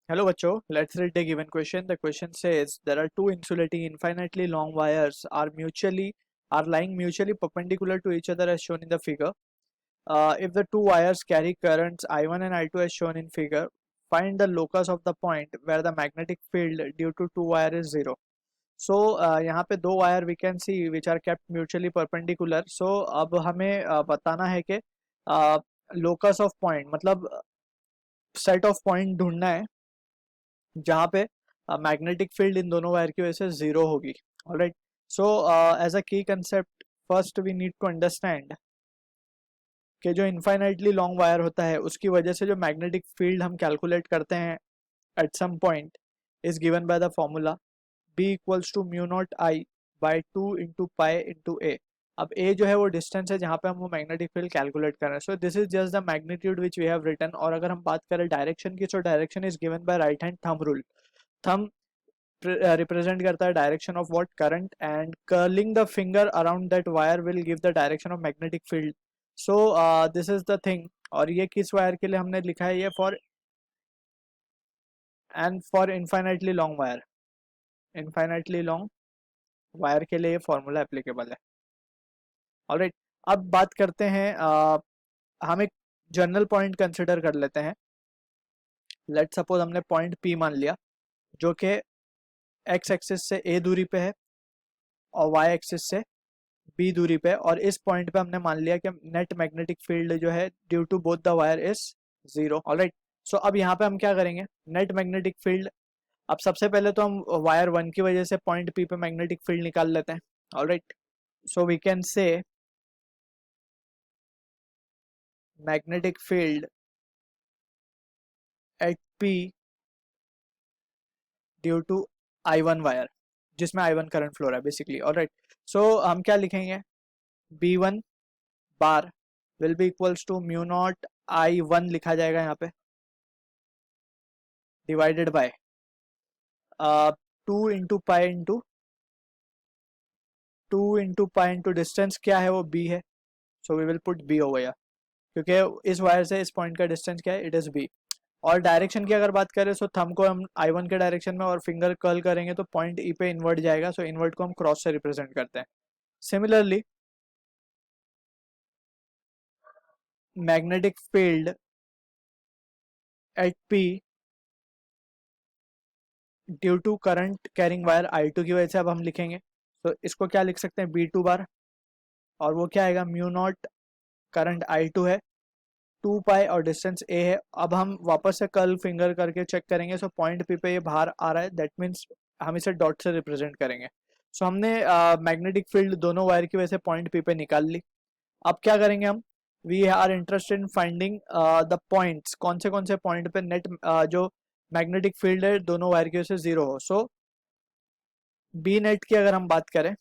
Hello, Bacho. Let's read the given question. The question says there are two insulating infinitely long wires are lying mutually perpendicular to each other as shown in the figure. If the two wires carry currents I1 and I2 as shown in figure, find the locus of the point where the magnetic field due to two wire is zero. So यहाँ पे दो wire we can see which are kept mutually perpendicular. So अब हमें बताना है कि locus of point मतलब set of point ढूंढना है जहाँ पे मैग्नेटिक फील्ड इन दोनों वायर की वजह से जीरो होगी. Alright, so as a key concept first we need to understand कि जो इनफाइनाइटली लॉन्ग वायर होता है उसकी वजह से जो मैग्नेटिक फील्ड हम कैलकुलेट करते हैं at some point is given by the formula B equals to mu naught I by two into pi into A. अब ए जो है वो डिस्टेंस है जहाँ पे हम वो मैग्नेटिक फील्ड कैलकुलेट कर रहे हैं. So this is just the magnitude which we have written. और अगर हम बात करें डायरेक्शन की, so direction is given by right hand thumb rule. Thumb represent करता है direction of what current and curling the finger around that wire will give the direction of magnetic field. So this is the thing. और ये किस wire के लिए हमने लिखा है, ये for infinitely long wire. Infinitely long wire के लिए ये फॉर्मूला एप्लीकेबल है. ऑलराइट, अब बात करते हैं हम एक जनरल पॉइंट कंसिडर कर लेते हैं. लेट सपोज हमने पॉइंट पी मान लिया जो कि एक्स एक्सिस से ए दूरी पे है और वाई एक्सिस से बी दूरी पे, और इस पॉइंट पे हमने मान लिया कि नेट मैग्नेटिक फील्ड जो है due to both the wire is zero. Alright, so अब यहाँ पे हम क्या करेंगे, नेट मैग्नेटिक फील्ड. अब सबसे पहले तो हम वायर वन की वजह से पॉइंट पी पे मैग्नेटिक फील्ड निकाल लेते हैं. All right, so we can say magnetic field at P due to I1 wire जिसमें I1 करंट फ्लो रहा है बेसिकली. ऑलराइट, सो हम क्या लिखेंगे, B1 bar will be equals to mu naught I1 लिखा जाएगा यहाँ पे divided by 2 into pi into distance क्या है वो B है. So we will put B over here क्योंकि इस वायर से इस पॉइंट का डिस्टेंस क्या है, इट इज B. और डायरेक्शन की अगर बात करें, सो थंब को हम I1 के डायरेक्शन में और फिंगर कर्ल करेंगे तो पॉइंट E पे इन्वर्ट जाएगा. सो इन्वर्ट को हम क्रॉस से रिप्रेजेंट करते हैं. Similarly magnetic field at P due to current carrying wire I2 की वजह से अब हम लिखेंगे. तो इसको क्या लिख सकते हैं, B2 बार, और वो क्या आएगा, म्यू नॉट करंट I2 है, 2 पाई और डिस्टेंस A है. अब हम वापस से कर्ल फिंगर करके चेक करेंगे. सो पॉइंट P पे ये बाहर आ रहा है, दैट मीन्स हम इसे डॉट से रिप्रेजेंट करेंगे. सो हमने मैग्नेटिक फील्ड दोनों वायर की वजह से पॉइंट P पे निकाल ली. अब क्या करेंगे हम, we are interested in finding the points, कौन से पॉइंट पे नेट जो मैग्नेटिक फील्ड है दोनों वायर की वजह से जीरो हो. सो बी नेट की अगर हम बात करें,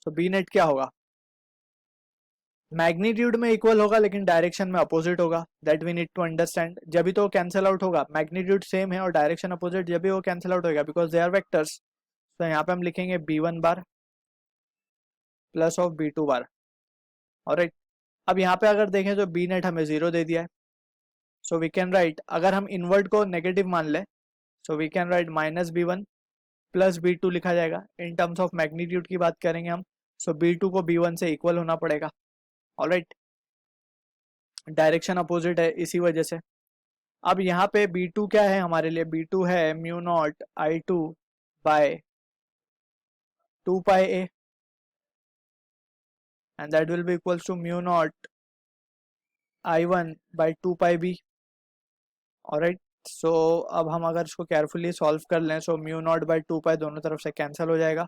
तो बी नेट क्या होगा, मैग्नीट्यूड में इक्वल होगा लेकिन डायरेक्शन में अपोजिट होगा. That we need to understand. जब भी तो कैंसिल आउट होगा, मैग्नीट्यूड सेम है और डायरेक्शन अपोजिट, जब भी वो कैंसिल आउट होगा बिकॉज दे आर वेक्टर्स. तो यहाँ पे हम लिखेंगे B1 bar plus of B2 bar. Alright, अब यहाँ पे अगर देखें तो बी नेट हमें जीरो दे दिया है. सो वी कैन राइट, अगर हम इन्वर्ट को नेगेटिव मान लें, so we can write minus B1 plus B2 लिखा जाएगा. इन टर्म्स ऑफ मैग्नीट्यूड की बात करेंगे हम, सो B2 को B1 से इक्वल होना पड़ेगा. ऑलराइट, डायरेक्शन अपोजिट है इसी वजह से. अब यहाँ पे B2 क्या है हमारे लिए, B2 है mu naught I2 by 2 pi A and that will be equals to mu naught I1 by 2 pi B. Alright, so अब हम अगर इसको केयरफुली सॉल्व कर लें, so mu naught by 2 pi दोनों तरफ से कैंसिल हो जाएगा.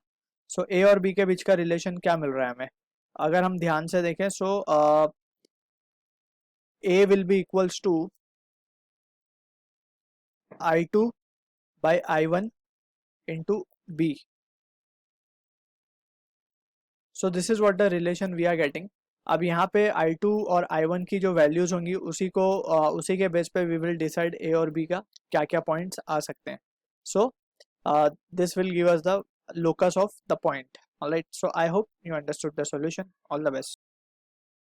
सो A और B के बीच का रिलेशन क्या मिल रहा है हमें, अगर हम ध्यान से देखें, so A will be equals to I2 by I1 into B. So this is what the relation we are getting. अब यहाँ पे I2 और I1 की जो वैल्यूज होंगी उसी के बेस पे वी विल डिसाइड A और B का क्या क्या पॉइंट्स आ सकते हैं. So this will give us the locus of the point. Alright, so I hope you understood the solution. All the best.